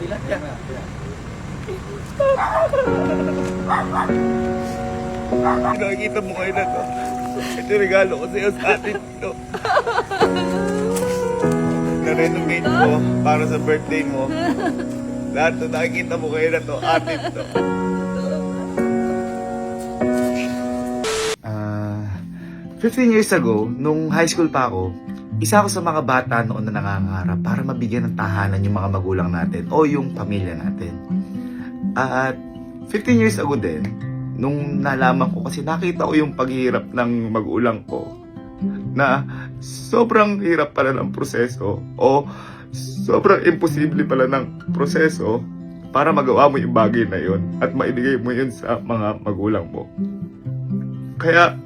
Ilan yan? Nakikita mo kayo na to. Ito yung regalo ko sa'yo sa atin ito. Na-renovate ko para sa birthday mo. Lahat to nakikita mo kayo na to. Atin to. 15 years ago, nung high school pa ako, isa ako sa mga bata noon na nangangarap para mabigyan ng tahanan yung mga magulang natin o yung pamilya natin. At 15 years ago din, nung nalaman ko kasi nakita ko yung paghihirap ng magulang ko na sobrang hirap pala ng proseso o sobrang imposible pala ng proseso para magawa mo yung bagay na yun at maibigay mo yun sa mga magulang mo. Kaya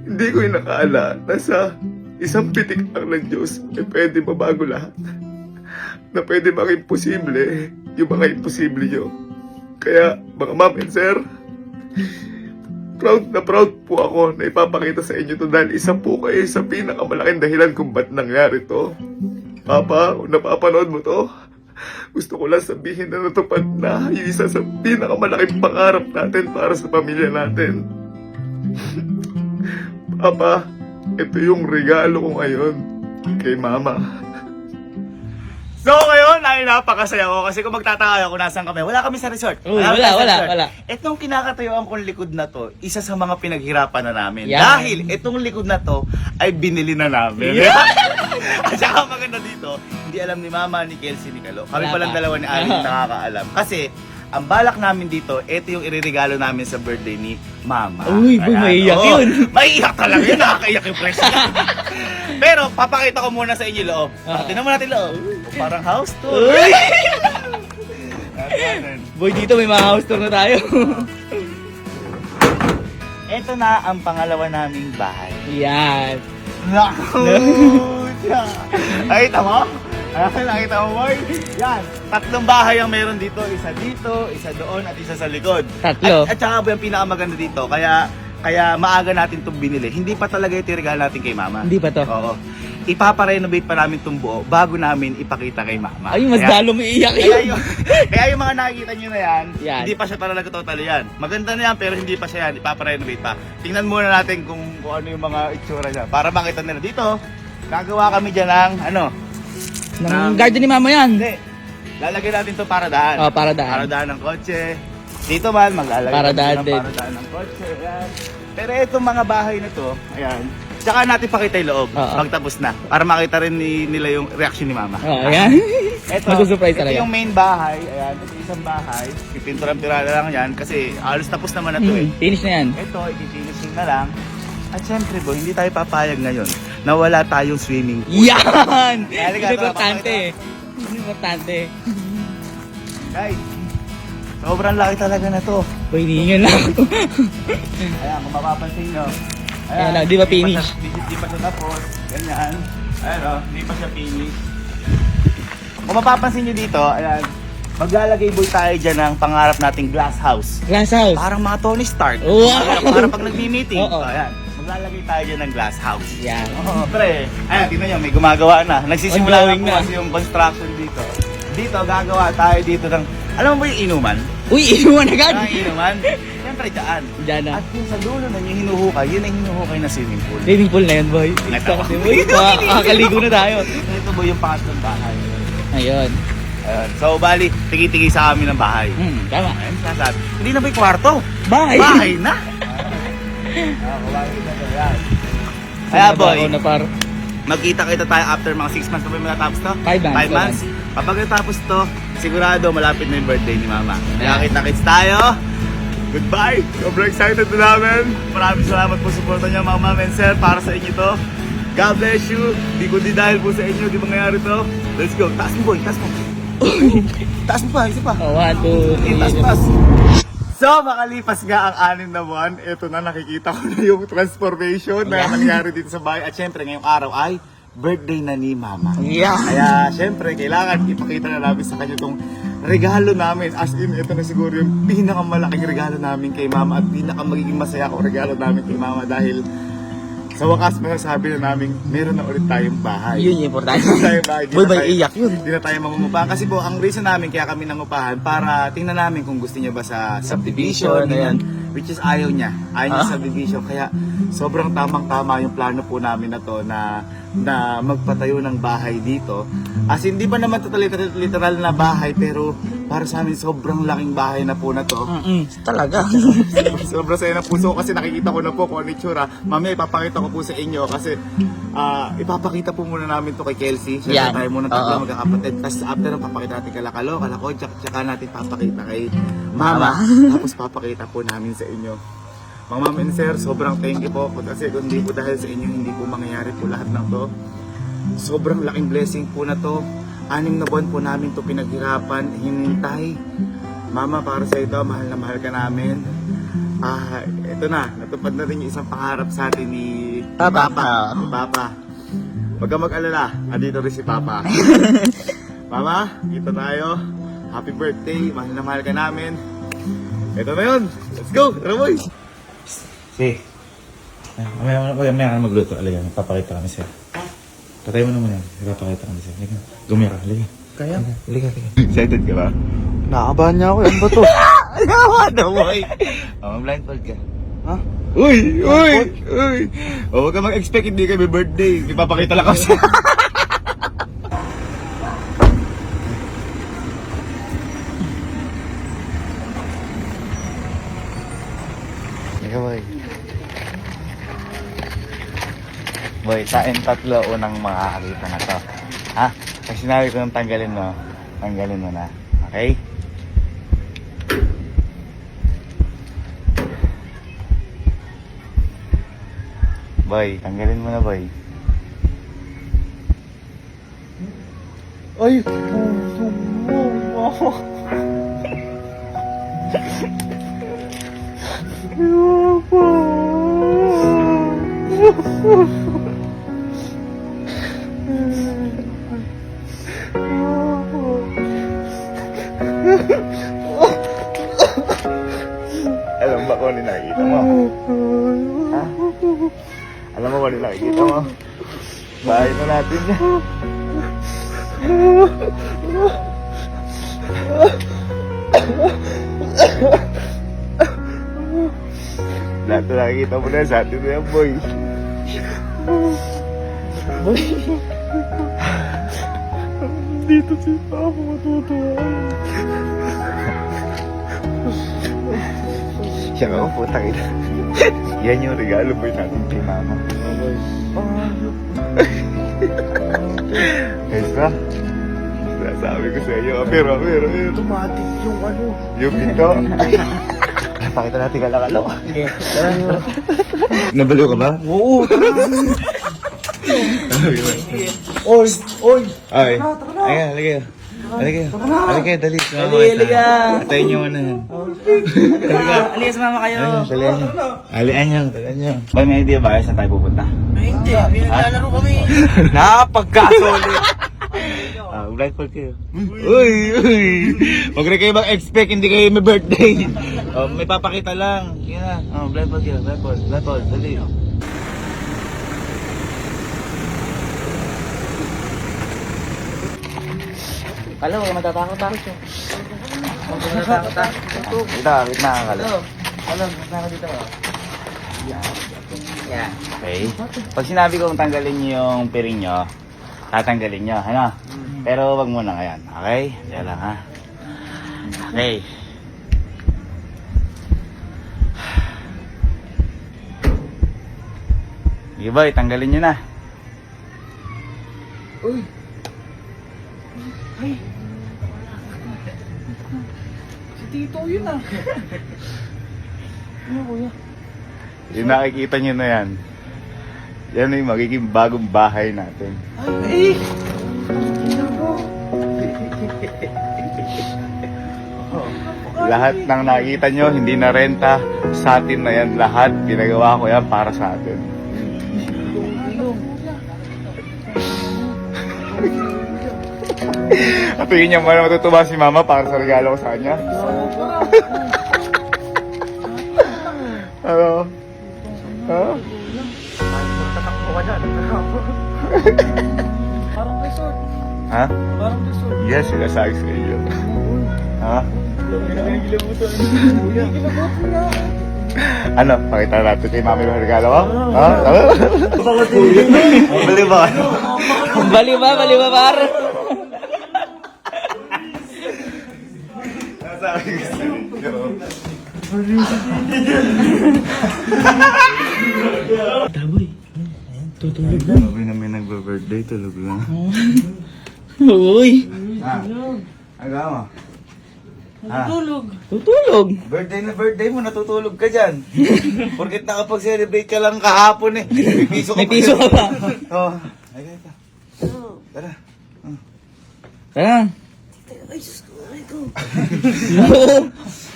hindi ko yung nakaala na sa isang pitik lang ng Diyos ay pwede mabago lahat. Na pwede maging posible yung mga imposible nyo. Kaya mga ma'am and sir, proud na proud po ako na ipapakita sa inyo to dahil isa po kayo sa pinakamalaking dahilan kung ba't nangyari to. Papa, kung napapanood mo to, gusto ko lang sabihin na natupad na yung isa sa pinakamalaking pangarap natin para sa pamilya natin. Papa, ito yung regalo ko ngayon kay Mama. So ngayon ay napakasaya ko kasi kung magtataka ako nasan kami, wala kami sa resort. Wala. Itong kinakatayuan kong likod na to, isa sa mga pinaghirapan na namin. Yan. Dahil itong likod na to ay binili na namin. Yeah. At saka maganda dito, hindi alam ni Mama, ni Kelsey, ni Kalo. Kami Wala palang pa. dalawa ni Aling nakakaalam. Kasi ang balak namin dito, ito yung iririgalo namin sa birthday ni Mama. Uy, boy, maiiyak yun. Maiiyak talaga yun. Nakakaiyak yung presyo. Pero papakita ko muna sa inyo loob. Tingnan mo natin loob. Parang house tour. Uy! Boy, dito may mga house tour na tayo. Ito na ang pangalawa naming bahay. Yan. Ay, tama? Nakita mo, boy? Yan. Tatlong bahay ang meron dito. Isa dito, isa doon, at isa sa likod. Tatlo. At saka yung pinakamaganda dito, kaya maaga natin itong binili. Hindi pa talaga ito regalo natin kay Mama. Hindi pa to. Oo. Ipaparenovate pa namin itong buo bago namin ipakita kay Mama. Ay, mas lalo may iyak yun. Kaya yung mga nakikita nyo na yan, Yan. hindi pa siya talaga totally yan. Maganda na yan pero hindi pa siya yan. Ipaparenovate pa. Tingnan muna natin kung ano yung mga itsura niya. Para makita nila dito. Gagawa kami dyan ng Ng garden ni Mama yan. Hindi. Lalagyan natin to para daan. Oh, para daan. Para daan ng kotse. Dito man, maglalagay Para kami daan ng din. para daan ng kotse. Ayan. Pero itong mga bahay na to, ayan. Tsaka natin pakita yung loob. Oo. Pagtapos na. Para makita rin nila yung reaction ni Mama. Oh, ayan. Masusurprise ito talaga. yung main bahay. Ayan, ito yung isang bahay. Pipintura-pintura na lang yan kasi halos tapos naman na to eh. Finish na yan. Ito, ipifinishing na lang. At syempre boy, hindi tayo papayag ngayon na wala tayong swimming pool. Yan! Halika, Ito importante. Ito importante. Guys, sobrang laki talaga na to. Boy, hihingan lang. Ayan, kung mapapansin nyo. Ayan lang, di ba finish? Di pa siya tapos. Ganyan. Ayan o, di pa siya finish. Kung mapapansin nyo dito, ayan, maglalagay boy tayo dyan ng pangarap nating glass house. Glass house. Parang mga Tony Stark. Wow! Para pag nagmi-meeting. Oo. So, ayan, maglalagay tayo dyan ng glass house. Yan. Oo, pre. Ayan, tingnan nyo, may gumagawa na. Nagsisimula na Ongoing po na. kasi yung construction dito. Dito, gagawa tayo dito ng, alam mo ba yung inuman? Uy, inuman agad. Ang inuman? Siyempre, dyan. Diyan na. At yung sa dulo na yung hinuhukay, yun ang hinuhukay na swimming pool. Swimming pool na yan, boy. Ito. Boy, makakaligo na tayo. Ito ba yung pangatlong bahay? Ayun. Ayun. So, bali, tigi-tigi sa amin ng bahay. Tama. Ayun, sasabi. Hindi na ba yung kwarto? Bahay. Bahay na! Bahay na to, yan. Kaya boy, Na par. magkita-kita tayo after mga 6 months pa ba yung matatapos to? 5 months. 5 months. Kapag natapos to, sigurado malapit na yung birthday ni Mama. Kaya kita-kits tayo. Goodbye! Sobrang excited na namin. Maraming salamat po sa suporta niyo mga ma'am and sir para sa inyo to. God bless you. Di kundi dahil po sa inyo, di mangyayari to. Let's go. Taas mo boy, taas mo. Taas mo pa, isa pa. Oh, 1, 2, 3. Taas, taas. So, makalipas nga ang 6 na buwan, ito na nakikita ko na yung transformation na nangyari dito sa bahay. At syempre, ngayong araw ay birthday na ni Mama. Yeah. Kaya syempre, kailangan ipakita na namin sa kanya itong regalo namin. As in, ito na siguro yung pinakamalaking regalo namin kay Mama at pinakamagiging masaya kong regalo namin kay Mama dahil Sa wakas, masasabi na namin, meron na ulit tayong bahay. Yun yung importante. Meron tayong bahay. Di Boy, na may tayo- iyak yun. Hindi na tayo mangungupahan. Kasi po, ang reason namin kaya kami nangupahan, para tingnan namin kung gusto niya ba sa subdivision. Ayan. Which is ayaw niya. Ayaw niya sa subdivision. Kaya sobrang tamang-tama yung plano po namin na to na magpatayo ng bahay dito. As in, hindi pa naman literal na bahay, pero para sa amin sobrang laking bahay na po na to. Talaga. Sobrang saya ng puso kasi nakikita ko na po kung ano itsura. Mamaya ipapakita ko po sa inyo kasi ipapakita po muna namin to kay Kelsey. Siyempre Yan. tayo muna tatlo Oo. magkakapatid. Tapos after ng papakita natin kay Kalako, tsaka natin papakita kay Mama. Tapos papakita po namin sa inyo. Mga ma'am and sir, sobrang thank you po. Kasi kung hindi po dahil sa inyo, hindi po mangyayari po lahat ng to. Sobrang laking blessing po na to. 6 na buwan po namin to pinaghirapan, hinintay. Mama, para sa ito, mahal na mahal ka namin. Ito na, natupad na rin yung isang pangarap sa atin ni Papa. Ni Papa. Huwag kang mag-alala, andito rin si Papa. Mama, dito tayo. Happy birthday, mahal ka namin. Ito na yun, let's go, tara boys! Si, mamaya ka magluto, alaga, papakita kami sa'yo. Patay mo naman yan, ipapakita kami sa'yo. Halika, gumira, halika. Kaya? Halika. Excited ka ba? Nakabahan niya ako. Ano ba to? Ayaw na, boy! Blindfold ka. Ha? Uy! Huwag ka mag-expect, hindi kami birthday. Ipapakita lang kasi. Ika, boy. Boy, tain tatlo unang makakakita na to. Ha? Pag sinabi ko nang tanggalin mo na. Okay? Boy, tanggalin mo na, boy. Ay! Alam ba kung ano nakikita mo? Ha? Alam mo kung ano nakikita mo? Bahay na natin yan. Lahat na nakikita mo na sa atin na yan, boy. Boy. Dito si Papa matutuwa. Siya nga ang putang ina. Yan yung regalo boy natin kay Mama. Ayos ba? Sabi ko sa iyo, pero. Automatic yung ano. Yung pinto. Pakita natin kalakalo. Okay. Tara. Nabaliw ka ba? Oo. Oy! Ay. Halika. Halika, dali. Halika. Atayin nyo na yan. Alias mama kayo. Alian nyo. Ba, may idea ba? Saan tayo pupunta? Hindi. Pinaglalaro kami. Napagkasolid! Blindfold kayo. Uy! Huwag rin kayo mag-expect, hindi kayo may birthday. May papakita lang. Yan na. Blindfold kayo. Blindfold. Dali. Kala ko, matatakot ako siya. Matatakot ako. Wait na kakalo. Alam, nasa dito. Yan. Okay. Pag sinabi kong tanggalin niyo yung piring nyo, tatanggalin nyo. Ano? Pero wag muna ngayon. Okay? Kaya lang ha. Okay. Sige boy, tanggalin nyo na. Uy. Ay. Si Tito yun ah. Ano kuya? Yung nakikita nyo na yan. Yan yung magiging bagong bahay natin. Ay. Lahat ng nakikita nyo, hindi na renta. Sa atin na yan lahat. Ginagawa ko yan para sa atin. At yun niya man matutuwa si Mama para sa regalo ko sa kanya. Ano? Ha? Parang resort. Ha? Parang resort. Yes, sinasabi sa iyo. Ha? Ginagilabutan. Ano? Pakita natin kay mami yung regalo ko? Ha? Bali ba? Bali ba, par? Sinasabi ko sa iyo. Taboy. Tutulog na. Sabi na may nagbe-birthday, tulog lang. Uy. Ha? Agawa. Ha? Tutulog. Birthday mo, natutulog ka dyan. Porkit nakapag-celebrate ka lang kahapon eh. May piso ka May piso ka pa. Oo. Ay, ito. Tara. Tara.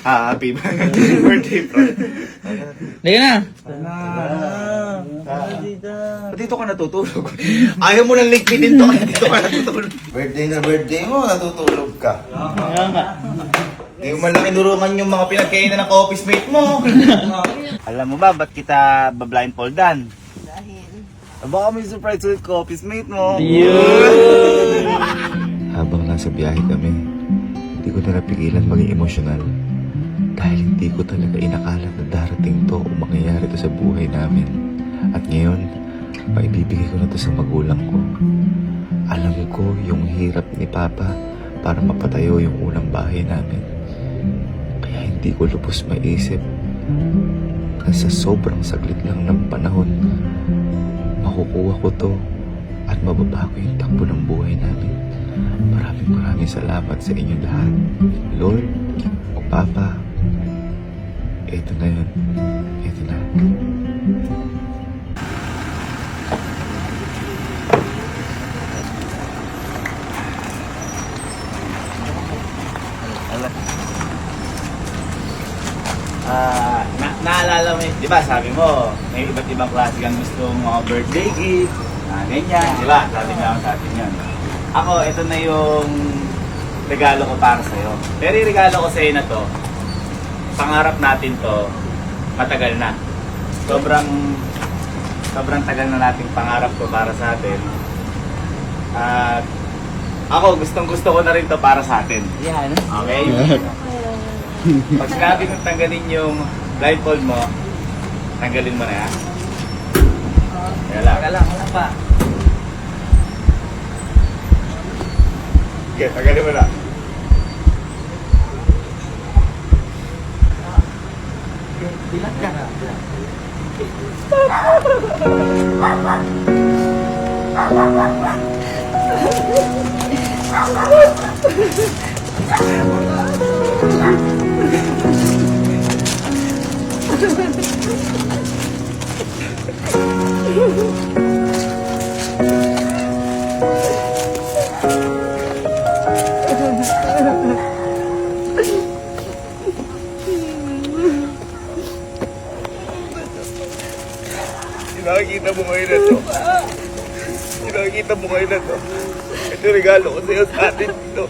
Happy birthday, bro. Dali na. Dito ka natutulog. Ayaw mo nang ligpitin to, kaya dito ka natutulog. Birthday mo, natutulog ka. Kaya nga. Hindi mo man lang inurungan yung mga pinagkainan ng ka-office mate mo. Alam mo ba, ba't kita ba-blindfoldan? Dahil? Baka may surprise ulit ka-office mate mo. Habang nasa biyahe kami, hindi ko na napigilan maging emosyonal. Dahil hindi ko talaga inakala na darating to o mangyayari to sa buhay namin. At ngayon, maibibigay ko na to sa magulang ko. Alam ko yung hirap ni Papa para mapatayo yung unang bahay namin. Kaya hindi ko lubos maisip na sa sobrang saglit lang ng panahon, makukuha ko to at mababago yung takbo ng buhay namin. Maraming salamat sa inyo lahat. Lord o Papa, ito na yun. Ito na. Naalala mo, di ba sabi mo, may iba't ibang klase kang gusto mga birthday gift, ganyan, di ba? Sabi nga sa atin yan. Ako, ito na yung regalo ko para sa'yo. Pero yung regalo ko sa'yo na to, pangarap natin to, matagal na. Sobrang tagal na nating pangarap ko para sa atin. At ako, gustong gusto ko na rin to para sa atin. Yan. Okay? Pag sinabi kong tanggalin yung blindfold mo, tanggalin mo na yan. Kaya lang. Wala pa. Okay, tanggalin mo na. Bilang ka na. Nakikita mo ngayon na to. Nakikita mo ngayon na to. Ito regalo ko sa'yo sa atin dito.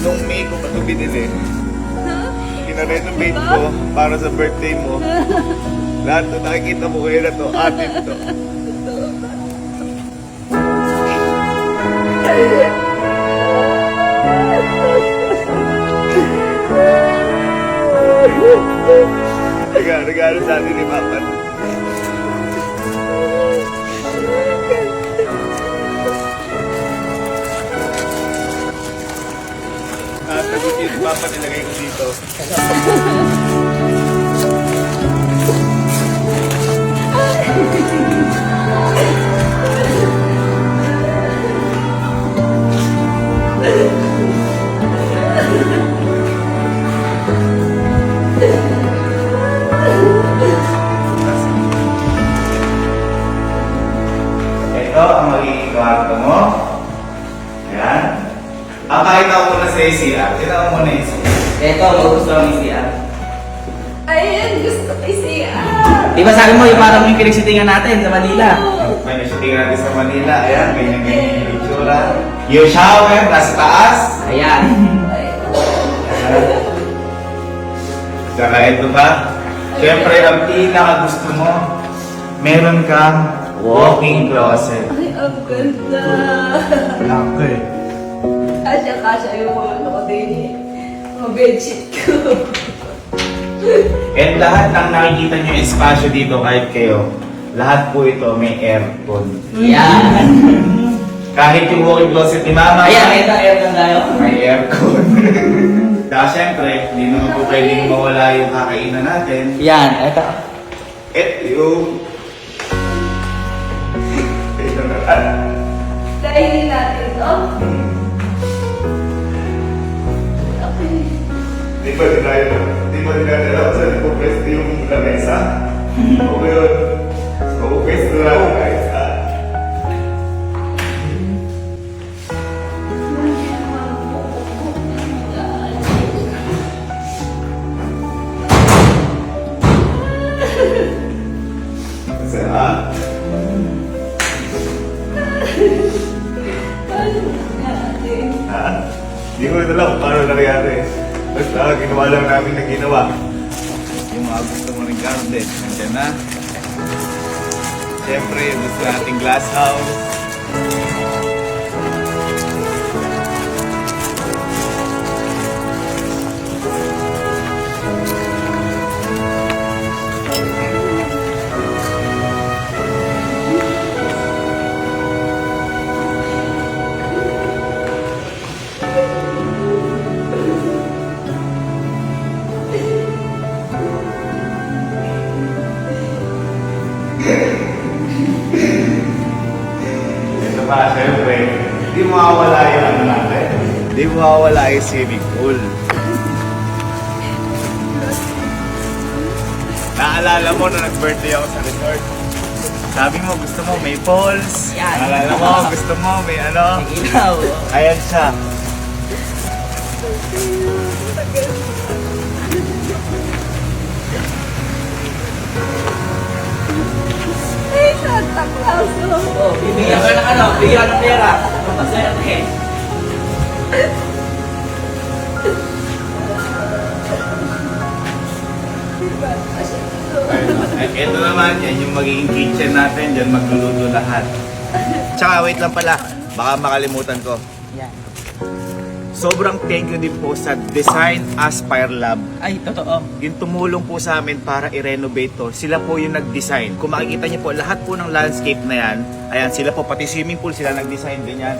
Nung May ko pa ito binili. Kina-renovate ko para sa birthday mo. Lahat to nakikita mo ngayon na to, atin to. Regalo sa atin ni Papa. Tagusin ni Papa, nilagay ko dito. Papakita ko muna sa ACR. Tignan mo muna yung ACR. Ito, magustuhan mo yung CR. Ayan, gusto ko siya. Di ba sabi mo yung parang yung pinagsitingan natin sa Manila? May nasuting natin sa Manila. Ayan, ganyan-ganyan yung itsura. Yung shower, nasa taas. Ayan. Saka ito ba? Siyempre, ang pinaka gusto mo, meron kang walk-in closet. Ay, ang ganda. Okay. Kasya yung mga ano ko din eh. Mga bedsheet ko. And lahat ng nakikita nyo yung espasyo dito kahit kayo, lahat po ito may aircon. Ayan. Kahit yung walk-in closet ni Mama, Ayan, ito, aircon tayo. may aircon. Dahil syempre, hindi naman po pwedeng mawala yung kakainan natin. Yan, ito. Ito yung... Ito na lang. Dahil natin to. Okay. Di ba din tayo sa pupwesto yung lamesa? O yun? Pupwesto lang guys. Kasi hindi ko ito lang kung paano nangyari. Basta ginawa lang namin na ginawa. Yung mga gusto mo ng garden, nandiyan na. Siyempre, gusto nating glass house. Ito pa, siyempre, hindi mawawala yung ano natin. Hindi mawawala yung swimming pool. Naalala mo na nag-birthday ako sa resort. Sabi mo, gusto mo may falls. Yan. Naalala mo, gusto mo may ano. Ilaw. Ayan siya. Ay, Santa Claus. Oh, bibigyan ka ng ano, bigyan ka ng pera. Maswerte. Ito naman, yan yung magiging kitchen natin. Diyan magluluto lahat. Tsaka wait lang pala, baka makalimutan ko. Yan. Sobrang thank you din po sa Design Aspire Lab. Ay, totoo. Yung tumulong po sa amin para i-renovate to. Sila po yung nag-design. Kung makikita niyo po, lahat po ng landscape na yan, ayan, sila po, pati swimming pool, sila nag-design din yan.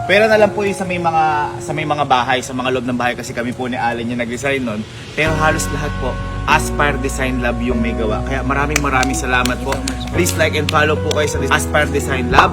Pero na lang po yung sa may mga bahay, sa mga loob ng bahay kasi kami po ni Allen yung nag-design nun. Pero halos lahat po, Aspire Design Lab yung may gawa. Kaya maraming salamat po. Please like and follow po kayo sa Aspire Design Lab.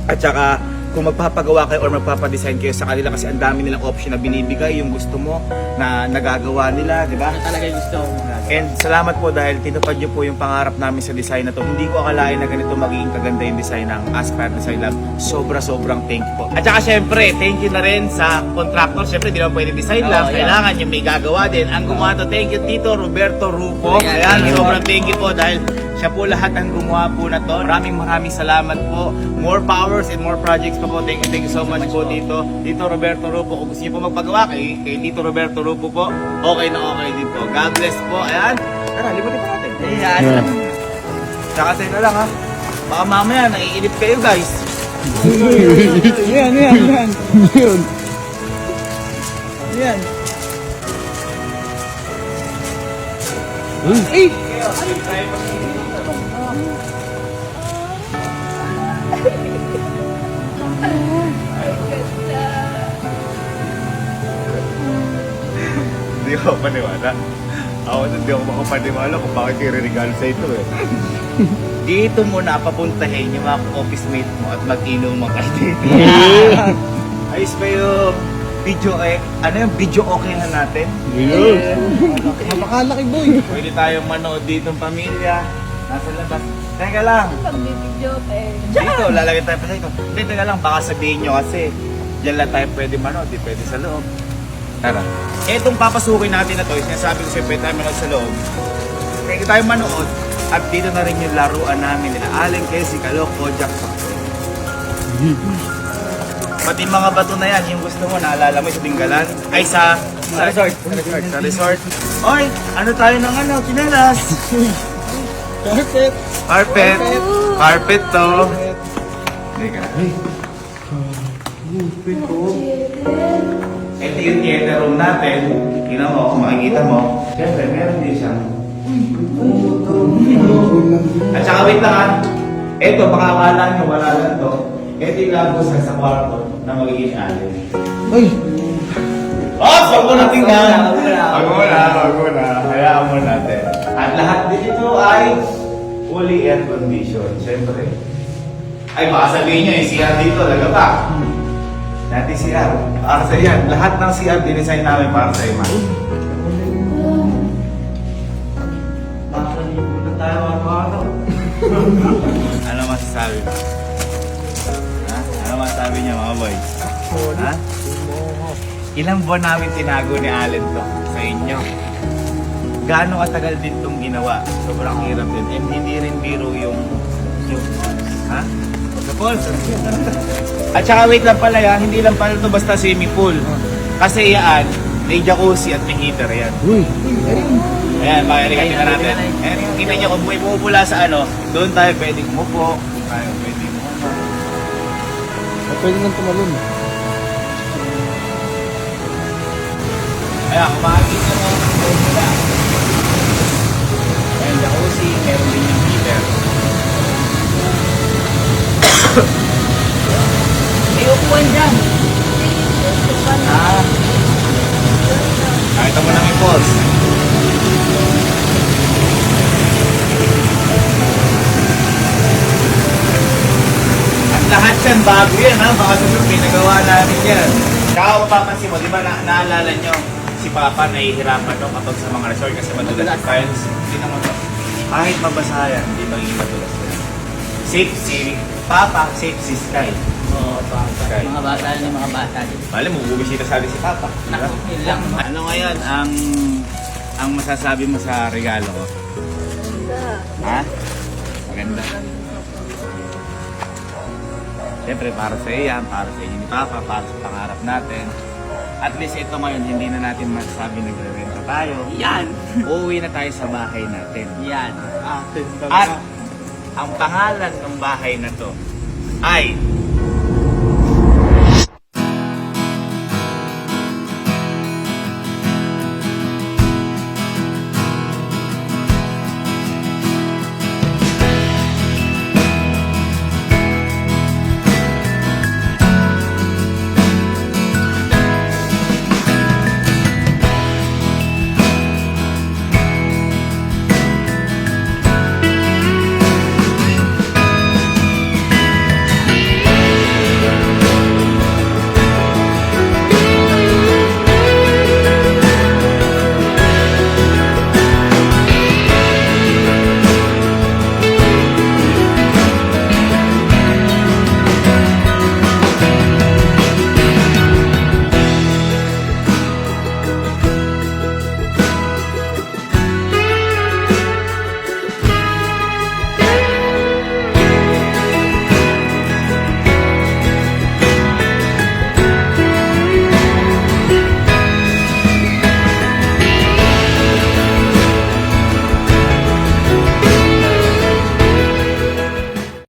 At saka, kung magpapagawa kayo or magpapadesign kayo sa kanila kasi ang dami nilang option na binibigay yung gusto mo na nagagawa nila, di ba? Ano talaga yung gusto mo? And salamat po dahil tinupad niyo po yung pangarap namin sa design na to. Hindi ko akalain na ganito magiging kaganda yung design ng Aspire Design Lab. Sobrang thank you po. At saka syempre, thank you na rin sa contractor. Syempre, di naman pwede design lang. Oo, Kailangan yung may gagawa din. Ang gumawa to, thank you Tito Roberto Rupo. Ayan, Ayan, thank you. sobrang thank you po dahil siya po lahat ang gumawa po na to. Maraming salamat po. More powers and more projects pa po. Thank you so much po dito. Tito Roberto Rupo. Kung gusto niyo po magpagawa kay Tito Roberto Rupo po, okay na okay din po. God bless po. Ayan. Tara, limutin pa natin. Ayan. Tsaka tayo na lang ha. Baka mamaya naiinip kayo guys. Yan. Ayan. Hindi ako paniwala. Ako hindi ako makapaniwala kung bakit i-regalo sa ito eh. Dito mo na papuntahin yung mga office mate mo at mag-inom mo kayo dito. Ayos ba yung video ano yung video okay na natin? Mapakalaki boy. Pwede tayong manood dito ng pamilya. Nasa labas. Teka lang. Pagbibidyo eh. Dito, lalagay tayo pa dito. Hindi, teka lang, baka sabihin nyo kasi Diyan lang tayo pwede manood, di pwede sa loob. Tara. Etong papasukin natin na to, sinasabi ko sa'yo, pwede tayo manood sa loob. Pwede tayo manood, at dito na rin yung laruan namin nila. Allen, Casey, Calooc, Kojak, Sakto. Pati mga bato na yan, yung gusto mo, naalala mo sa Tinggalan? Ay, sa resort. Sa resort. Oy, ano tayo ng ano, chinelas? Carpet. Carpet. Carpet to. Teka. Ito yung theater room natin. Tingnan mo, kung makikita mo. Siyempre, meron din siyang... At saka wait lang ha. Ito, baka akala nyo, wala lang to. Ito yung lagos sa kwarto na magiging alin. Uy! Oh, wag mo na tingnan. Wag mo na. Hayaan mo natin. At lahat din ito ay fully air condition. Siyempre. Ay, baka sabihin nyo, yung CR dito, lagaba. Dati CR. Para sa yan. Lahat ng CR dinesign namin para sa ima. Baka nilimutan tayo araw-araw. Ano masasabi mo? Ha? Ano masasabi niya mga boy? Ha? Ilang buwan namin tinago ni Allen to sa inyo. Gaano katagal din itong ginawa? Sobrang hirap din. And hindi rin biro yung... Ha? Sa pool. At saka wait lang pala yan, hindi lang pala ito basta swimming pool. Kasi yan, may jacuzzi at may heater yan. Uy! Ayan, makikita natin. Ayan, tingnan nyo kung may pumupula sa ano, doon tayo pwedeng umupo, doon tayo pwedeng umupo. Pwede nang tumalon. Ayan, kung makikita mo, pumupula. Ayan, jacuzzi, meron din yung heater. May upuan dyan. Ah. Nakita mo lang yung falls. At lahat yan, bago yan ha. Baka sunod pinagawa namin yan. Kaya kung mapapansin mo, di ba naalala nyo, si Papa nahihirapan no, kapag sa mga resort kasi madulas yung tiles. Hindi naman to. Kahit mabasa yan, hindi magiging madulas yan. Safe si Papa, safe si Sky. Oo, Sky. mga bata yun, mga bata yun. Bale mo, bumisita sa atin si Papa. Naku, yun lang. Ano ngayon ang masasabi mo sa regalo ko? Ha? Maganda. Siyempre para sa iyo yan, para sa inyo ni Papa, para sa pangarap natin. At least ito ngayon, hindi na natin masasabi nagre-renta tayo. Yan! Uuwi na tayo sa bahay natin. Yan. At ang pangalan ng bahay na to ay